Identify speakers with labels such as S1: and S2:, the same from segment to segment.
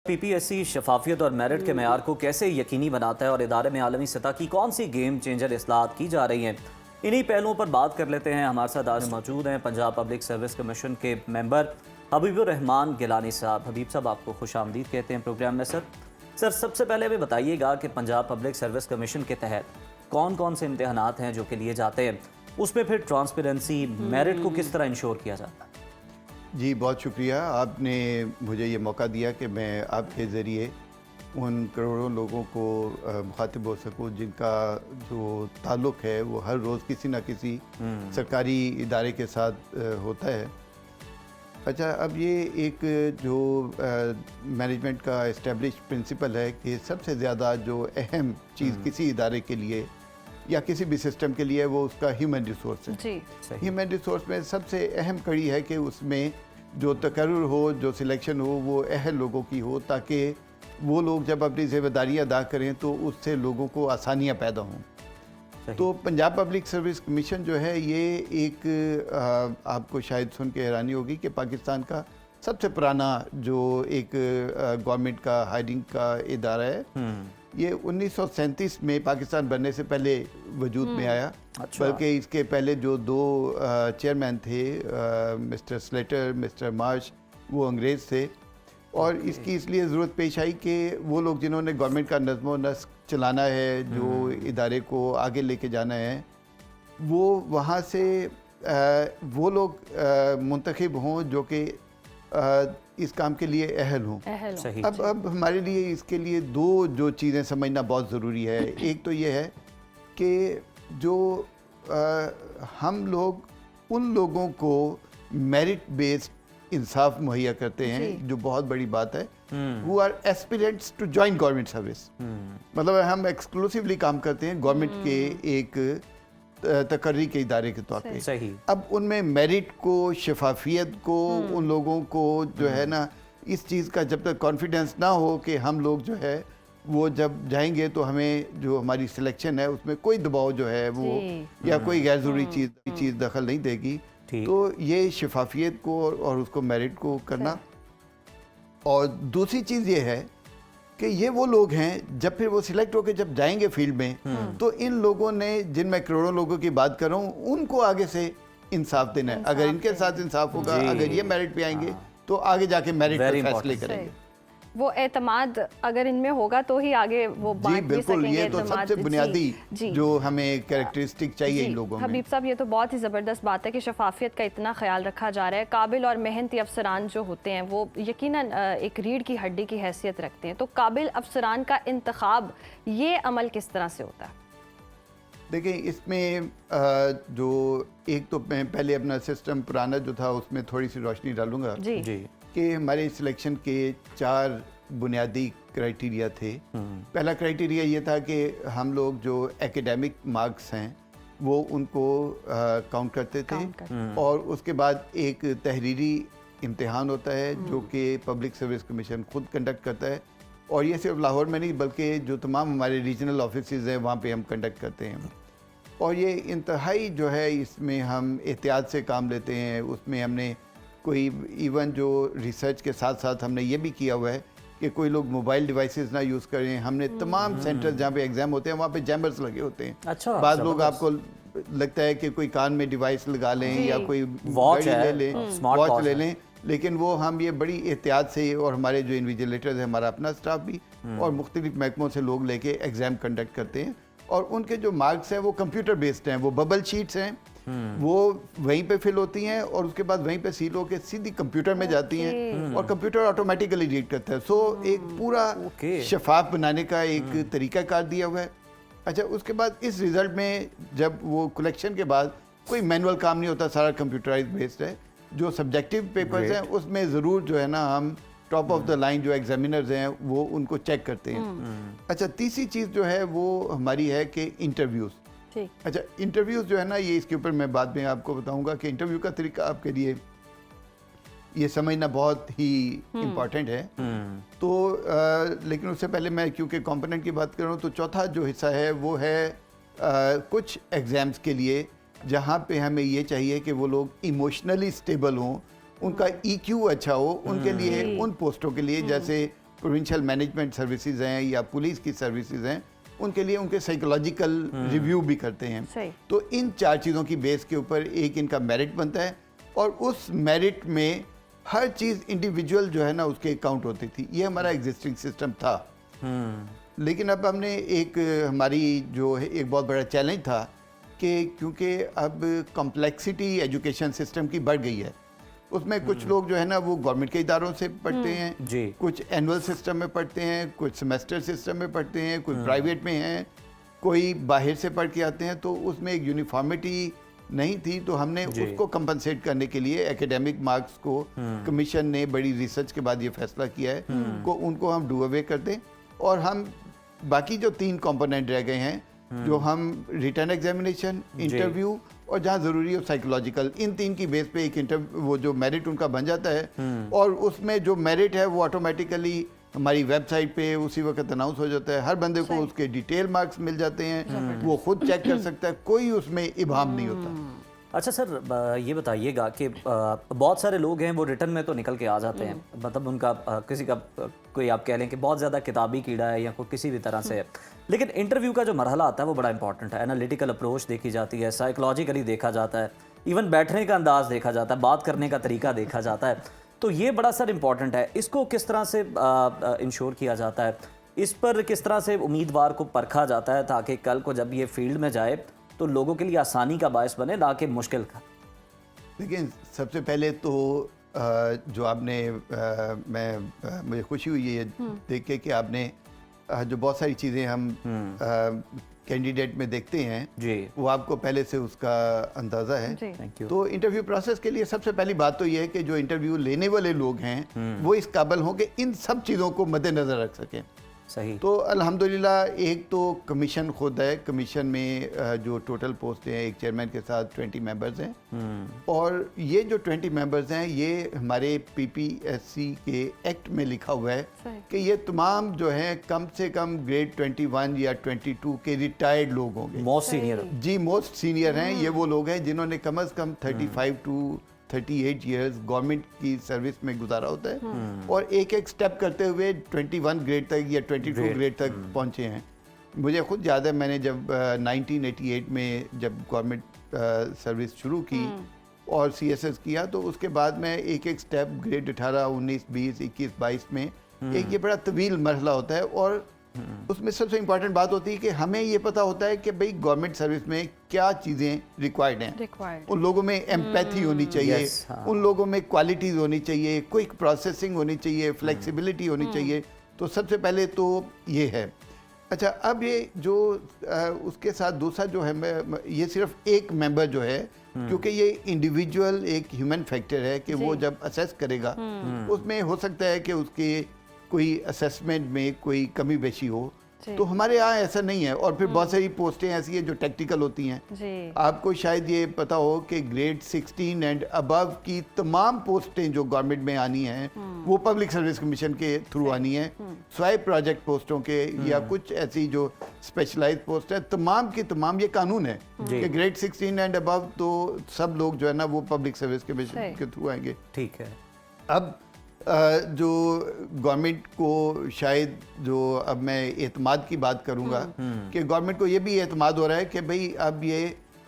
S1: PPSC शफाफियत और merit के मेयार को कैसे यकीनी बनाता है और इदारे में आलमी सतह की कौन सी गेम चेंजर इस्लाहत की जा रही हैं, इन्हीं पहलुओं पर बात कर लेते हैं। हमारे साथ आज मौजूद हैं पंजाब पब्लिक सर्विस कमीशन के मेंबर हबीबुर रहमान गिलानी साहब। हबीब साहब, आपको खुश आमदीद कहते हैं प्रोग्राम में। सर सबसे पहले हमें बताइएगा कि पंजाब पब्लिक सर्विस कमीशन के तहत कौन कौन से इम्तहानात हैं जो कि लिए जाते हैं, उसमें फिर ट्रांसपेरेंसी मेरिट को किस तरह इंश्योर किया जाता है?
S2: जी, बहुत शुक्रिया। आपने मुझे ये मौका दिया कि मैं आपके ज़रिए उन करोड़ों लोगों को मुखातिब हो सकूं जिनका जो ताल्लुक़ है वो हर रोज़ किसी न किसी सरकारी इदारे के साथ होता है। अच्छा, अब ये एक जो मैनेजमेंट का इस्टेब्लिश प्रिंसिपल है कि सबसे ज़्यादा जो अहम चीज़ किसी इदारे के लिए या किसी भी सिस्टम के लिए वो उसका ह्यूमन रिसोर्स है।
S1: जी,
S2: ह्यूमन रिसोर्स में सबसे अहम कड़ी है कि उसमें जो तकर्रुर हो, जो सिलेक्शन हो, वो अहल लोगों की हो, ताकि वो लोग जब अपनी ज़िम्मेदारियाँ अदा करें तो उससे लोगों को आसानियाँ पैदा हों। तो पंजाब पब्लिक सर्विस कमीशन जो है ये एक आपको शायद सुन के हैरानी होगी कि पाकिस्तान का सबसे पुराना जो एक गवर्नमेंट का हायरिंग का इदारा है। ये 1937 में पाकिस्तान बनने से पहले वजूद में आया।
S1: अच्छा।
S2: बल्कि इसके पहले जो दो चेयरमैन थे, मिस्टर स्लेटर, मिस्टर मार्श, वो अंग्रेज़ थे। और इसकी इसलिए ज़रूरत पेश आई कि वो लोग जिन्होंने गवर्नमेंट का नज़्म व नस्क चलाना है, जो इदारे को आगे लेके जाना है, वो वहाँ से वो लोग मुंतखब हों जो कि इस काम के लिए अहल हों।
S1: सही।
S2: अब हमारे लिए इसके लिए दो जो चीज़ें समझना बहुत ज़रूरी है। एक तो ये है कि जो हम लोग उन लोगों को मेरिट बेस्ड इंसाफ मुहैया करते हैं, जो बहुत बड़ी बात है। Who are aspirants to join government service. मतलब हम एक्सक्लूसिवली काम करते हैं गवर्नमेंट के एक तकर्री के इदारे के तौर पे।
S1: सही।
S2: अब उनमें मेरिट को, शफाफियत को, उन लोगों को जो है ना, इस चीज़ का जब तक कॉन्फिडेंस ना हो कि हम लोग जो है वो जब जाएंगे तो हमें जो हमारी सिलेक्शन है उसमें कोई दबाव जो है वो या कोई गैर ज़रूरी चीज़ दखल नहीं देगी। तो ये शफाफियत को और उसको मेरिट को करना। और दूसरी चीज़ ये है कि ये वो लोग हैं जब फिर वो सिलेक्ट होकर जब जाएंगे फील्ड में, तो इन लोगों ने, जिन मैं करोड़ों लोगों की बात कर रहा हूँ, उनको आगे से इंसाफ देना है। अगर इनके साथ इंसाफ होगा, अगर ये मेरिट पे आएंगे तो आगे जाके मेरिट पे फैसले करेंगे।
S3: वो एतमाद अगर इनमें होगा तो ही आगे वो बात
S2: जी बिल्कुल, ये तो सबसे बुनियादी जो हमें
S3: हाँ,
S2: कैरेक्टरिस्टिक चाहिए इन लोगों में।
S3: हबीब साहब, ये तो बहुत ही ज़बरदस्त बात है कि शफाफियत का इतना ख्याल रखा जा रहा है। काबिल और मेहनती अफसरान जो होते हैं वो यकीनन एक रीढ़ की हड्डी की हैसियत रखते हैं। तो काबिल अफसरान का इंतखाब, ये अमल किस तरह से होता है?
S2: देखिए, इसमें जो एक तो मैं पहले अपना सिस्टम पुराना जो था उसमें थोड़ी सी रोशनी डालूंगा
S1: जी।
S2: कि हमारे सिलेक्शन के 4 बुनियादी क्राइटेरिया थे। पहला क्राइटेरिया ये था कि हम लोग जो एकेडमिक मार्क्स हैं वो उनको काउंट करते थे। और उसके बाद एक तहरीरी इम्तिहान होता है जो कि पब्लिक सर्विस कमीशन खुद कंडक्ट करता है। और ये सिर्फ लाहौर में नहीं बल्कि जो तमाम हमारे रीजनल ऑफिसेज हैं वहाँ पे हम कंडक्ट करते हैं। और ये इंतहाई जो है, इसमें हम एहतियात से काम लेते हैं। उसमें हमने कोई इवन जो रिसर्च के साथ साथ हमने ये भी किया हुआ है कि कोई लोग मोबाइल डिवाइसेस ना यूज़ करें। हमने तमाम सेंटर्स जहाँ पे एग्ज़ाम होते हैं वहाँ पे जैमर्स लगे होते हैं।
S1: अच्छा।
S2: बाद लोग आपको लगता है कि कोई कान में डिवाइस लगा लें या कोई
S1: वॉच
S2: ले लें, वॉच ले लें, लेकिन वो हम ये बड़ी एहतियात से, और हमारे जो इन्विजिलेटर्स हैं, हमारा अपना स्टाफ भी और मुख्तलिफ महकमों से लोग लेके एग्ज़ाम कंडक्ट करते हैं। और उनके जो मार्क्स हैं वो कंप्यूटर बेस्ड हैं, वो बबल शीट्स हैं, वो वहीं पे फिल होती हैं और उसके बाद वहीं पे सील होकर सीधी कंप्यूटर में जाती हैं और कंप्यूटर ऑटोमेटिकली रीड करता है। सो एक पूरा शफाफ बनाने का एक तरीकाकार दिया हुआ है। अच्छा, उसके बाद इस रिज़ल्ट में जब वो कलेक्शन के बाद कोई मैनुअल काम नहीं होता, सारा कंप्यूटराइज बेस्ड है। जो सब्जेक्टिव पेपर्स हैं उसमें ज़रूर जो है ना हम टॉप ऑफ द लाइन जो एग्जामिनर्स हैं वो उनको चेक करते हैं। अच्छा, तीसरी चीज़ जो है वो हमारी है कि इंटरव्यूज़। अच्छा, इंटरव्यूज़ जो है ना, ये इसके ऊपर मैं बाद में आपको बताऊंगा कि इंटरव्यू का तरीका आपके लिए ये समझना बहुत ही इम्पॉर्टेंट है। तो लेकिन उससे पहले मैं क्योंकि कंपोनेंट की बात कर रहा हूँ, तो चौथा जो हिस्सा है वो है कुछ एग्ज़ाम्स के लिए जहाँ पे हमें ये चाहिए कि वो लोग इमोशनली स्टेबल हों, उनका EQ अच्छा हो, उनके लिए उन पोस्टों के लिए जैसे प्रोविंशियल मैनेजमेंट सर्विसेज हैं या पुलिस की सर्विसेज हैं, उनके लिए उनके साइकोलॉजिकल रिव्यू भी करते हैं।
S3: सही।
S2: तो इन 4 चीज़ों की बेस के ऊपर एक इनका मेरिट बनता है और उस मेरिट में हर चीज़ इंडिविजुअल जो है ना उसके काउंट होती थी। ये हमारा एग्जिस्टिंग सिस्टम था। लेकिन अब हमने एक हमारी जो है एक बहुत बड़ा चैलेंज था कि क्योंकि अब कॉम्प्लेक्सिटी एजुकेशन सिस्टम की बढ़ गई है, उसमें कुछ लोग जो है ना वो गवर्नमेंट के इदारों से पढ़ते हैं
S1: जी।
S2: कुछ एनुअल सिस्टम में पढ़ते हैं, कुछ सेमेस्टर सिस्टम में पढ़ते हैं, कुछ प्राइवेट में हैं, कोई बाहर से पढ़ के आते हैं। तो उसमें एक यूनिफॉर्मिटी नहीं थी। तो हमने उसको कंपनसेट करने के लिए एकेडमिक मार्क्स को कमीशन ने बड़ी रिसर्च के बाद ये फैसला किया है को उनको हम डू अवे कर दें और हम बाकी जो 3 कंपोनेंट रह गए हैं जो हम रिटर्न एग्जामिनेशन, इंटरव्यू और जहाँ ज़रूरी हो साइकोलॉजिकल, इन 3 की बेस पे एक इंटरव्यू वो जो मेरिट उनका बन जाता है और उसमें जो मेरिट है वो ऑटोमेटिकली हमारी वेबसाइट पे उसी वक्त अनाउंस हो जाता है। हर बंदे को उसके डिटेल मार्क्स मिल जाते हैं, वो खुद चेक कर सकता है, कोई उसमें इबाम नहीं होता।
S1: अच्छा सर, ये बताइएगा कि बहुत सारे लोग हैं वो रिटर्न में तो निकल के आ जाते हैं, मतलब उनका किसी का कोई आप कह लें कि बहुत ज़्यादा किताबी कीड़ा है या कोई किसी भी तरह से है, लेकिन इंटरव्यू का जो मरहला आता है वो बड़ा इंपॉर्टेंट है। एनालिटिकल अप्रोच देखी जाती है, साइकोलॉजिकली देखा जाता है, इवन बैठने का अंदाज देखा जाता है, बात करने का तरीका देखा जाता है। तो ये बड़ा सर इंपॉर्टेंट है। इसको किस तरह से इंश्योर किया जाता है, इस पर किस तरह से उम्मीदवार को परखा जाता है ताकि कल को जब ये फील्ड में जाए तो लोगों के लिए आसानी का बायस बने ना कि मुश्किल का?
S2: लेकिन सबसे पहले तो जो आपने मुझे खुशी हुई है ये देख के कि आपने जो बहुत सारी चीज़ें हम कैंडिडेट में देखते हैं
S1: जी,
S2: वो आपको पहले से उसका अंदाज़ा है।
S1: Thank you.
S2: तो इंटरव्यू प्रोसेस के लिए सबसे पहली बात तो ये है कि जो इंटरव्यू लेने वाले लोग हैं वो इस काबिल हों कि इन सब चीज़ों को मद्देनज़र रख सकें।
S1: सही।
S2: तो अल्हम्दुलिल्लाह एक तो कमीशन खुद है, कमीशन में जो टोटल पोस्ट हैं एक चेयरमैन के साथ 20 मेंबर्स हैं और ये जो 20 मेंबर्स हैं ये हमारे पीपीएससी के एक्ट में लिखा हुआ है कि ये तमाम जो हैं कम से कम ग्रेड 21 या 22 के रिटायर्ड लोग होंगे।
S1: Most senior.
S2: जी, मोस्ट सीनियर हैं। ये वो लोग हैं जिन्होंने कम से कम 35 टू 38 इयर्स गवर्नमेंट की सर्विस में गुजारा होता है और एक एक स्टेप करते हुए 21 ग्रेड तक या 22 ग्रेड तक पहुंचे हैं। मुझे खुद याद है मैंने जब 1988 में जब गवर्नमेंट सर्विस शुरू की और सीएसएस किया तो उसके बाद मैं एक एक स्टेप ग्रेड 18, 19, 20, 21, 22 में एक ये बड़ा तवील मरहला होता है और उसमें सबसे इम्पोर्टेंट बात होती है कि हमें ये पता होता है कि भाई गवर्नमेंट सर्विस में क्या चीज़ें रिक्वायर्ड हैं। उन लोगों में एम्पैथी होनी चाहिए, उन लोगों में क्वालिटीज़ होनी चाहिए, क्विक प्रोसेसिंग होनी चाहिए, फ्लेक्सिबिलिटी होनी चाहिए। तो सबसे पहले तो ये है। अच्छा, अब ये जो उसके साथ दूसरा जो है ये सिर्फ एक मेंबर जो है क्योंकि ये इंडिविजुअल एक ह्यूमन फैक्टर है कि वो जब असेस करेगा उसमें हो सकता है कि उसके कोई असेसमेंट में कोई कमी बेशी हो। तो हमारे यहाँ ऐसा नहीं है और फिर बहुत सारी पोस्टें ऐसी हैं जो टेक्निकल होती हैं। आपको शायद ये पता हो कि ग्रेड 16 एंड अबव की तमाम पोस्टें जो गवर्नमेंट में आनी हैं वो पब्लिक सर्विस कमीशन के थ्रू आनी है, स्वाय प्रोजेक्ट पोस्टों के या कुछ ऐसी जो स्पेशलाइज पोस्ट है, तमाम की तमाम ये कानून है कि ग्रेड 16 एंड अबव तो सब लोग जो है ना वो पब्लिक सर्विस कमीशन के थ्रू आएंगे।
S1: ठीक है।
S2: अब जो गवर्नमेंट को शायद जो अब मैं एतमाद की बात करूंगा कि गवर्नमेंट को ये भी एतमाद हो रहा है कि भाई अब ये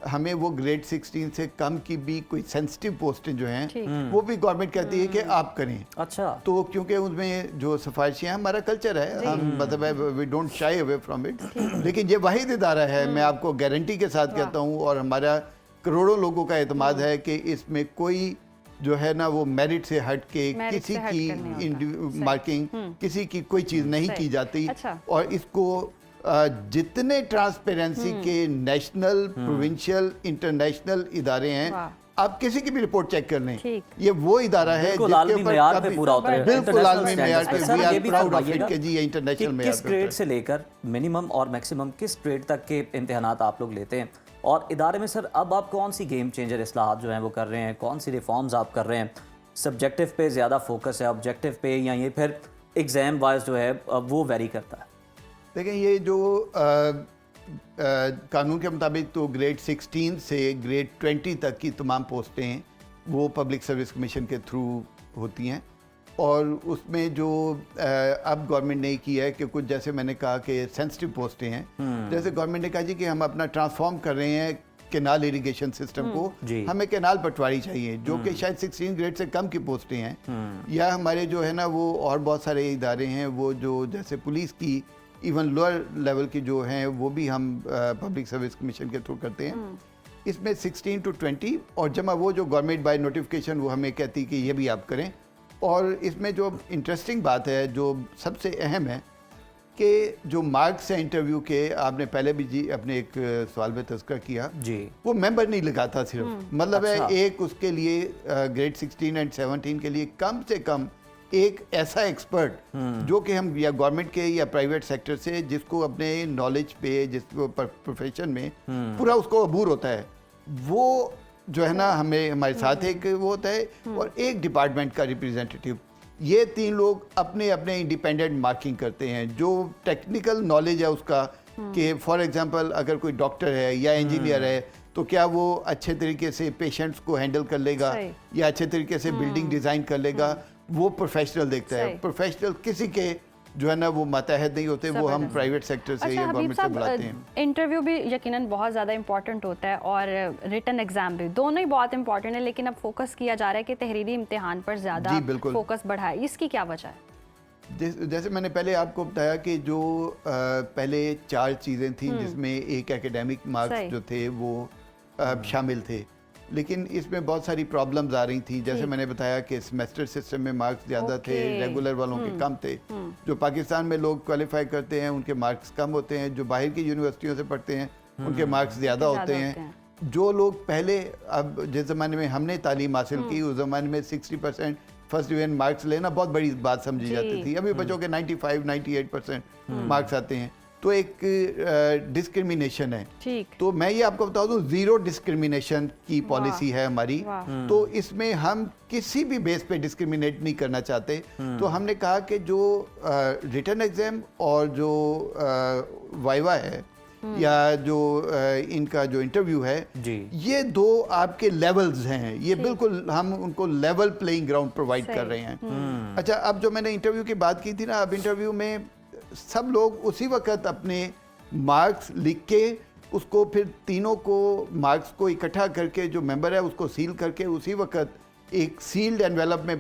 S2: हमें वो ग्रेड 16 से कम की भी कोई सेंसिटिव पोस्टें जो हैं वो भी गवर्नमेंट कहती है कि आप करें।
S1: अच्छा।
S2: तो क्योंकि उसमें जो सिफारिशें हैं हमारा कल्चर है, हम मतलब we don't shy away from it, लेकिन ये वाहिद इदारा है, मैं आपको गारंटी के साथ कहता हूँ और हमारा करोड़ों लोगों का एतमाद है कि इसमें कोई जो है ना वो मेरिट से हट के किसी की मार्किंग किसी की कोई चीज़ नहीं की जाती। और इसको जितने ट्रांसपेरेंसी के नेशनल, प्रोविंशियल, इंटरनेशनल इदारे हैं आप किसी की भी रिपोर्ट चेक कर लें, ये वो इदारा है
S1: बिल्कुल आलमी मेयार पे पूरा होता है।
S2: बिल्कुल आलमी मेयार पे we are proud of it कि जी ये इंटरनेशनल मेयार पे।
S1: किस ग्रेड से लेकर मिनिमम और मैक्सिमम किस ग्रेड तक के इम्तिहानात आप लोग लेते हैं और इदारे में सर अब आप कौन सी गेम चेंजर इस्लाहात जो हैं वो कर रहे हैं, कौन सी रिफॉर्म्स आप कर रहे हैं? सब्जेक्टिव पे ज़्यादा फोकस है, ऑब्जेक्टिव पे, या ये फिर एग्जाम वाइज जो है वो वेरी करता है?
S2: देखिए ये जो कानून के मुताबिक तो ग्रेड 16 से ग्रेड 20 तक की तमाम पोस्टें वो पब्लिक सर्विस कमीशन के थ्रू होती हैं और उसमें जो अब गवर्नमेंट ने किया है कि कुछ जैसे मैंने कहा कि सेंसिटिव पोस्टें हैं, जैसे गवर्नमेंट ने कहा जी कि हम अपना ट्रांसफॉर्म कर रहे हैं कैनाल इरिगेशन सिस्टम को, हमें कैनाल पटवारी चाहिए जो कि शायद 16 ग्रेड से कम की पोस्टें हैं, या हमारे जो है ना वो और बहुत सारे इदारे हैं वो जो जैसे पुलिस की इवन लोअर लेवल की जो हैं वो भी हम पब्लिक सर्विस कमीशन के थ्रू करते हैं। इसमें 16 to 20 और जमा वो जो गवर्नमेंट बाय नोटिफिकेशन वो हमें कहती कि ये भी आप करें। और इसमें जो इंटरेस्टिंग बात है जो सबसे अहम है कि जो मार्क्स हैं इंटरव्यू के, आपने पहले भी जी अपने एक सवाल में तज़किरा किया
S1: जी,
S2: वो मेंबर नहीं लगाता सिर्फ, मतलब
S1: अच्छा।
S2: है एक उसके लिए ग्रेड 16 एंड 17 के लिए कम से कम एक ऐसा एक्सपर्ट जो कि हम या गवर्नमेंट के या प्राइवेट सेक्टर से जिसको अपने नॉलेज पे जिसको प्रोफेशन में पूरा उसको अबूर होता है, वो जो है ना हमें हमारे साथ एक वो होता है और एक डिपार्टमेंट का रिप्रेजेंटेटिव। ये तीन लोग अपने अपने इंडिपेंडेंट मार्किंग करते हैं। जो टेक्निकल नॉलेज है उसका कि फॉर एग्जांपल अगर कोई डॉक्टर है या इंजीनियर है तो क्या वो अच्छे तरीके से पेशेंट्स को हैंडल कर लेगा या अच्छे तरीके से बिल्डिंग डिज़ाइन कर लेगा, वो प्रोफेशनल देखता है। प्रोफेशनल किसी के जो है ना वो मातहत नहीं होते, वो हम प्राइवेट सेक्टर से या गवर्नमेंट से बुलाते हैं।
S3: इंटरव्यू भी यकीनन बहुत ज़्यादा इंपॉर्टेंट होता है और रिटन एग्जाम भी, दोनों ही बहुत इंपॉर्टेंट है, लेकिन अब फोकस किया जा रहा है कि तहरीरी इम्तिहान पर ज़्यादा फोकस बढ़ाए, इसकी क्या वजह है?
S2: जैसे मैंने पहले आपको बताया कि जो पहले 4 चीज़ें थी जिसमें एक एकेडमिक मार्क्स जो थे वो शामिल थे, लेकिन इसमें बहुत सारी प्रॉब्लम्स आ रही थी। जैसे मैंने बताया कि सेमेस्टर सिस्टम में मार्क्स ज़्यादा थे, रेगुलर वालों के कम थे। जो पाकिस्तान में लोग क्वालिफाई करते हैं उनके मार्क्स कम होते हैं, जो बाहर की यूनिवर्सिटियों से पढ़ते हैं उनके मार्क्स ज़्यादा होते हैं। जो लोग पहले, अब जिस ज़माने में हमने तालीम हासिल की उस ज़माने में 60% फर्स्ट डिवीजन मार्क्स लेना बहुत बड़ी बात समझी जाती थी। अभी बच्चों के 95-98% मार्क्स आते हैं, तो एक डिस्क्रिमिनेशन है।
S3: ठीक।
S2: तो मैं ये आपको बता दूं, 0 डिस्क्रिमिनेशन की पॉलिसी है हमारी। तो इसमें हम किसी भी बेस पे डिस्क्रिमिनेट नहीं करना चाहते। तो हमने कहा कि जो रिटन एग्जाम और जो वाइवा है या जो इनका जो इंटरव्यू है
S1: जी,
S2: ये 2 आपके लेवल्स हैं। ये बिल्कुल हम उनको लेवल प्लेइंग ग्राउंड प्रोवाइड कर रहे हैं। अच्छा, अब जो मैंने इंटरव्यू की बात की थी ना, अब इंटरव्यू में सब लोग उसी वक्त अपने मार्क्स लिख के उसको फिर तीनों को मार्क्स को इकट्ठा करके जो मेंबर है उसको सील करके उसी वक्त एक सील्ड एनवेलप में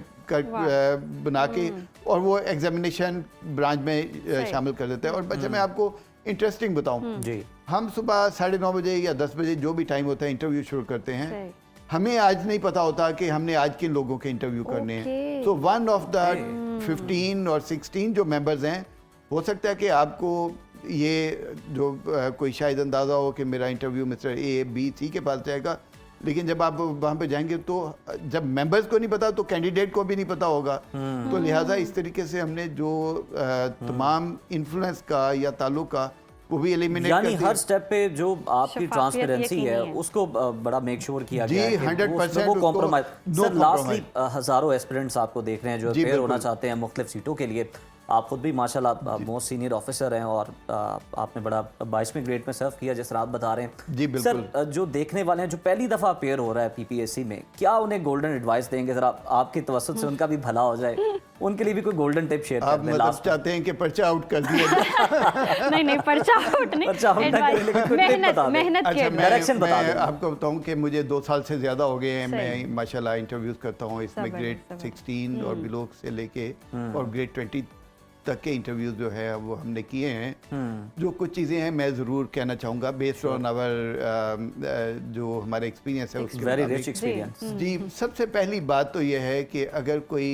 S2: बना के और वो एग्जामिनेशन ब्रांच में शामिल कर देते हैं। और बच्चे मैं आपको इंटरेस्टिंग बताऊं
S1: जी,
S2: हम सुबह 9:30 बजे या 10 बजे जो भी टाइम होता है इंटरव्यू शुरू करते हैं। हमें आज नहीं पता होता कि हमने आज किन लोगों के इंटरव्यू करने हैं। तो वन ऑफ द 15 और 16 जो मेंबर्स हैं, हो सकता है कि आपको ये जो कोई शायद अंदाज़ा हो कि मेरा इंटरव्यू मिस्टर A-B-C के पास जाएगा, लेकिन जब आप वहाँ पे जाएंगे तो जब मेंबर्स को नहीं पता तो कैंडिडेट को भी नहीं पता होगा। तो लिहाजा इस तरीके से हमने जो तमाम इन्फ्लुएंस का या ताल्लुक का वो भी एलिमिनेट कर
S1: यानी हर स्टेप पे जो आपकी ट्रांसपेरेंसी है उसको बड़ा मेक श्योर किया गया है कि
S2: 100%
S1: वो कॉम्प्रोमाइज। Sir, lastly
S2: compromise।
S1: हज़ारों एस्पिरेंट्स आपको देख रहे हैं जो अपेयर होना चाहते हैं मुख्तलिफ सीटों के लिए। आप खुद भी माशाल्लाह मोस्ट सीनियर ऑफिसर हैं और आपने बड़ा 22वें ग्रेड में सर्व किया जिस तरह आप बता रहे हैं।
S2: जी बिल्कुल।
S1: सर, जो देखने वाले हैं जो पहली दफ़ा अपेयर हो रहा है PPSC में, क्या उन्हें गोल्डन एडवाइस देंगे? ज़रा आपकी तवज्जुह से उनका भी भला हो जाए, उनके लिए भी कोई गोल्डन टिप शेयर
S2: आप
S1: कर दें।
S2: मतलब चाहते हैं कि पर्चा आउट कर दिया जाए?
S3: नहीं, पर्चा आउट नहीं,
S1: पर्चा आउट नहीं करें, लेकिन कोई टिप बता दें।
S3: मेहनत
S2: अच्छा,
S3: के
S1: डायरेक्शन बता
S2: मैं
S1: दें।
S2: आपको बताऊं कि मुझे 2 साल से ज़्यादा हो गए हैं। मैं माशाल्लाह इंटरव्यूज़ करता हूं इसमें ग्रेड 16 और बिलो से लेके और ग्रेड 20 तक के इंटरव्यूज़ जो है वो हमने किए हैं। जो कुछ चीज़ें हैं मैं ज़रूर कहना चाहूँगा बेस्ड ऑन आवर जो हमारे एक्सपीरियंस है उसके
S1: वेरी
S2: मुताबिक।
S1: Rich experience.
S2: जी, सबसे पहली बात तो ये है कि अगर कोई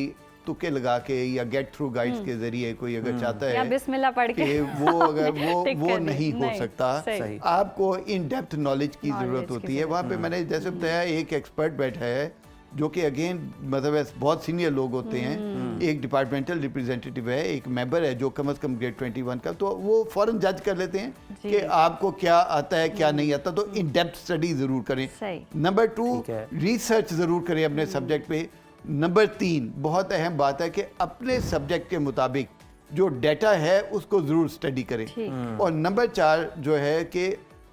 S2: तुक्के लगा के या गेट थ्रू गाइड्स के जरिए कोई अगर चाहता
S3: या
S2: है
S3: बिस्मिल्लाह पढ़ के
S2: कि वो अगर
S3: टिक
S2: वो
S3: कर
S2: नहीं
S3: दी।
S2: हो
S3: नहीं,
S2: सकता,
S3: सही।
S2: आपको इन डेप्थ नॉलेज की ज़रूरत होती है। वहाँ पे मैंने जैसे बताया एक एक्सपर्ट बैठा है जो कि अगेन मतलब बहुत सीनियर लोग होते हैं। एक डिपार्टमेंटल रिप्रेजेंटेटिव है, एक मेंबर है जो कम से कम ग्रेड 21 का, तो वो फौरन जज कर लेते हैं कि आपको क्या आता है क्या नहीं आता। तो इन डेप्थ स्टडी ज़रूर करें। नंबर 2, रिसर्च ज़रूर करें अपने सब्जेक्ट पे। नंबर 3 बहुत अहम बात है कि अपने सब्जेक्ट के मुताबिक जो डाटा है उसको ज़रूर स्टडी करें। और नंबर 4 जो है कि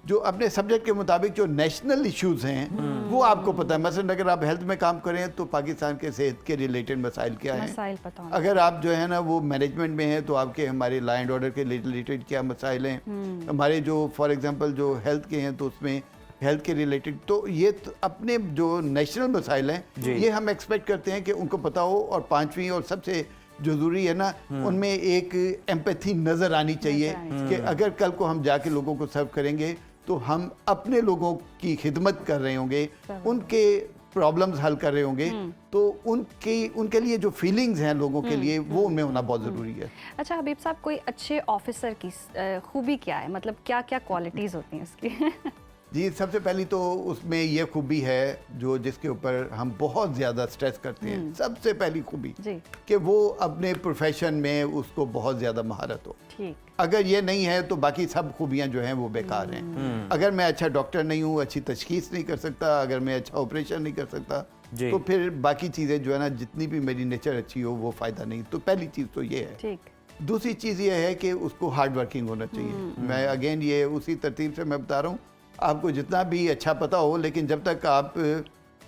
S2: जो अपने सब्जेक्ट के मुताबिक जो नेशनल इश्यूज हैं वो आपको पता है। मसलन अगर आप हेल्थ में काम करें तो पाकिस्तान के सेहत के रिलेटेड मसाइल क्या हैं,
S3: मसाइल पता होना।
S2: अगर आप जो है ना वो मैनेजमेंट में हैं तो आपके हमारे लॉ एंड ऑर्डर के रिलेटेड क्या मसाइल हैं, हमारे जो फॉर एग्जांपल जो हेल्थ के हैं तो उसमें हेल्थ के रिलेटेड, तो ये तो अपने जो नेशनल मसाइल हैं ये हम एक्सपेक्ट करते हैं कि उनको पता हो। और पांचवी और सबसे जो ज़रूरी है ना, उनमें एक एम्पैथी नज़र आनी चाहिए कि अगर कल को हम जाके लोगों को सर्व करेंगे तो हम अपने लोगों की खिदमत कर रहे होंगे, उनके प्रॉब्लम्स हल कर रहे होंगे, तो उनके लिए जो फीलिंग्स हैं लोगों के लिए वो उनमें होना बहुत ज़रूरी है।
S3: अच्छा हबीब साहब, कोई अच्छे ऑफिसर की खूबी क्या है, मतलब क्या क्या क्वालिटीज़ होती हैं उसकी?
S2: जी, सबसे पहली तो उसमें ये खूबी है जो जिसके ऊपर हम बहुत ज़्यादा स्ट्रेस करते हैं, सबसे पहली खूबी कि वो अपने प्रोफेशन में उसको बहुत ज़्यादा महारत हो।
S3: ठीक।
S2: अगर ये नहीं है तो बाकी सब खूबियां जो हैं वो बेकार हैं। अगर मैं अच्छा डॉक्टर नहीं हूँ, अच्छी तशखीस नहीं कर सकता, अगर मैं अच्छा ऑपरेशन नहीं कर सकता, तो फिर बाकी चीज़ें जो है ना, जितनी भी मेरी नेचर अच्छी हो वो फ़ायदा नहीं। तो पहली चीज़ तो ये है। ठीक। दूसरी चीज़ ये है कि उसको हार्ड वर्किंग होना चाहिए। मैं अगेन ये उसी तरतीब से मैं बता रहा हूँ, आपको जितना भी अच्छा पता हो लेकिन जब तक आप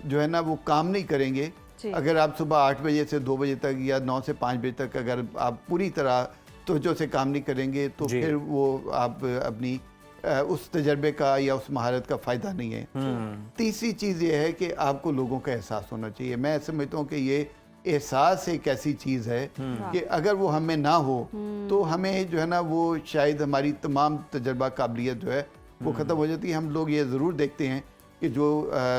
S2: जो है ना वो काम नहीं करेंगे, अगर आप सुबह 8 बजे से 2 बजे तक या 9 से 5 बजे तक अगर आप पूरी तरह तवज्जो से काम नहीं करेंगे तो फिर वो आप अपनी उस तजर्बे का या उस महारत का फ़ायदा नहीं है। तीसरी चीज़ ये है कि आपको लोगों का एहसास होना चाहिए। मैं समझता हूँ कि ये एहसास एक ऐसी चीज़ है कि अगर वो हमें ना हो तो हमें जो है ना वो शायद हमारी तमाम तजर्बा काबिलियत जो है वो ख़त्म हो जाती है। हम लोग ये ज़रूर देखते हैं कि जो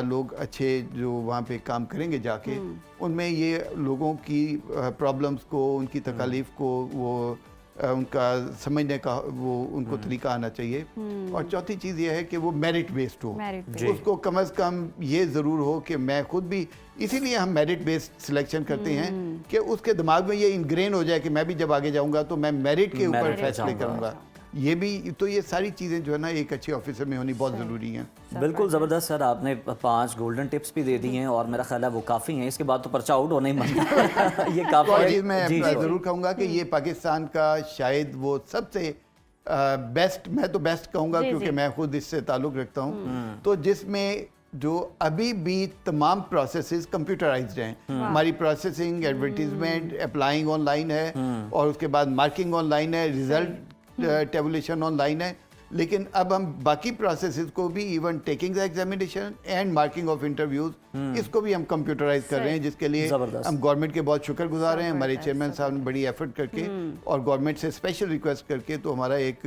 S2: लोग अच्छे जो वहाँ पे काम करेंगे जाके, उनमें ये लोगों की प्रॉब्लम्स को, उनकी तकालीफ को वो उनका समझने का वो उनको तरीका आना चाहिए। और चौथी चीज़ ये है कि वो मेरिट बेस्ड हो, उसको कम अज़ कम ये ज़रूर हो कि मैं खुद भी, इसीलिए हम मेरिट बेस्ड सिलेक्शन करते हैं कि उसके दिमाग में ये इनग्रेन हो जाए कि मैं भी जब आगे जाऊँगा तो मैं मेरिट के ऊपर फैसले करूँगा। ये भी तो ये सारी चीज़ें जो है ना एक अच्छे ऑफिसर में होनी बहुत ज़रूरी हैं।
S1: बिल्कुल ज़बरदस्त सर, आपने 5 गोल्डन टिप्स भी दे दी हैं और मेरा ख्याल है वो काफ़ी हैं। इसके बाद तो पर्चा आउट होना ही बनता ये काफ़ी
S2: चीज़ मैं ज़रूर कहूँगा कि ये पाकिस्तान का शायद वो सबसे बेस्ट, मैं तो बेस्ट कहूँगा क्योंकि मैं खुद इससे ताल्लुक़ रखता हूँ, तो जिसमें जो अभी भी तमाम प्रोसेसेस कंप्यूटराइज्ड हैं। हमारी प्रोसेसिंग, एडवर्टीजमेंट, अप्लाइंग ऑनलाइन है और उसके बाद मार्किंग ऑनलाइन है, रिजल्ट टेबुलेशन ऑनलाइन है, लेकिन अब हम बाकी प्रोसेसेस को भी, even taking the examination and marking of interviews, इसको भी हम कंप्यूटराइज कर रहे हैं, जिसके लिए हम गवर्नमेंट के बहुत शुक्रगुजार हैं। हमारे चेयरमैन साहब ने बड़ी एफर्ट करके और गवर्नमेंट से स्पेशल रिक्वेस्ट करके तो हमारा एक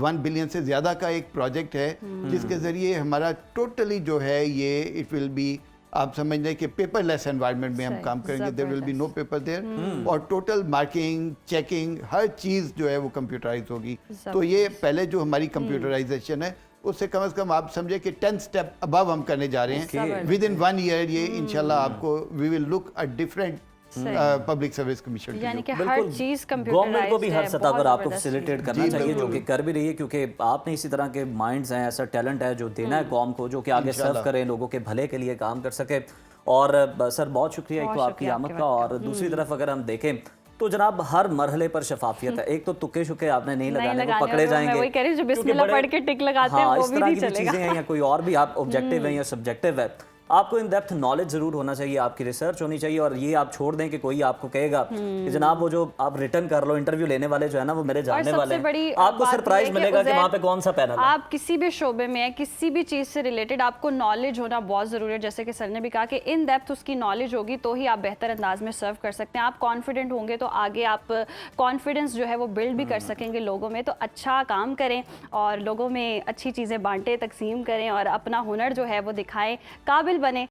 S2: 1 बिलियन से ज़्यादा का एक प्रोजेक्ट है जिसके ज़रिए हमारा टोटली जो है ये इट विल बी, आप समझ लें कि पेपरलेस एनवायरनमेंट में हम काम करेंगे। There will be no paper there और टोटल मार्किंग, चेकिंग, हर चीज़ जो है वो कंप्यूटराइज होगी। तो ये पहले जो हमारी कंप्यूटराइजेशन है उससे कम से कम आप समझे कि 10 स्टेप अबव हम करने जा रहे हैं। विद इन 1 ईयर ये इंशाल्लाह आपको we will look a different public service commission,
S3: यानी कि हर चीज
S1: गवर्नमेंट को भी हर सतह पर आपको फैसिलिटेट करना चाहिए, जो कि कर भी रही है, क्योंकि आपने इसी तरह के माइंड्स हैं, ऐसा टैलेंट है जो देना है कौम को, जो कि आगे सर्व करें, लोगों के भले के लिए काम कर सके। और सर बहुत शुक्रिया एक तो आपकी आमद का, और दूसरी तरफ अगर हम देखें तो जनाब हर मरहले पर शफाफियत है। एक तो तुक्के शुक्के आपने नहीं लगाने, वो पकड़े जाएंगे,
S3: वही कह रही हूं, जो बिस्मिल्लाह पढ़ के टिक लगाते हैं वो भी नहीं चलेगा।
S1: चीजें हैं या कोई और भी आप ऑब्जेक्टिव है या सब्जेक्टिव है, आपको इन डेप्थ नॉलेज जरूर होना चाहिए, आपकी रिसर्च होनी चाहिए। और ये आप छोड़ दें कि कोई आपको कहेगा कि जनाब वो जो आप रिटर्न कर लो, इंटरव्यू लेने वाले जो है ना वो मेरे जानने वाले हैं, आपको सरप्राइज मिलेगा कि वहाँ पे कौन सा पैनल है।
S3: आप किसी भी शोबे में है, किसी भी चीज़ से रिलेटेड आपको नॉलेज होना बहुत ज़रूरी है। जैसे कि सर ने भी कहा कि इन डेप्थ उसकी नॉलेज होगी तो ही आप बेहतर अंदाज में सर्व कर सकते हैं। आप कॉन्फिडेंट होंगे तो आगे आप कॉन्फिडेंस जो है वो बिल्ड भी कर सकेंगे लोगों में। तो अच्छा काम करें और लोगों में अच्छी चीज़ें बांटें, तकसीम करें और अपना हुनर जो है वो दिखाएं, काबिल बने।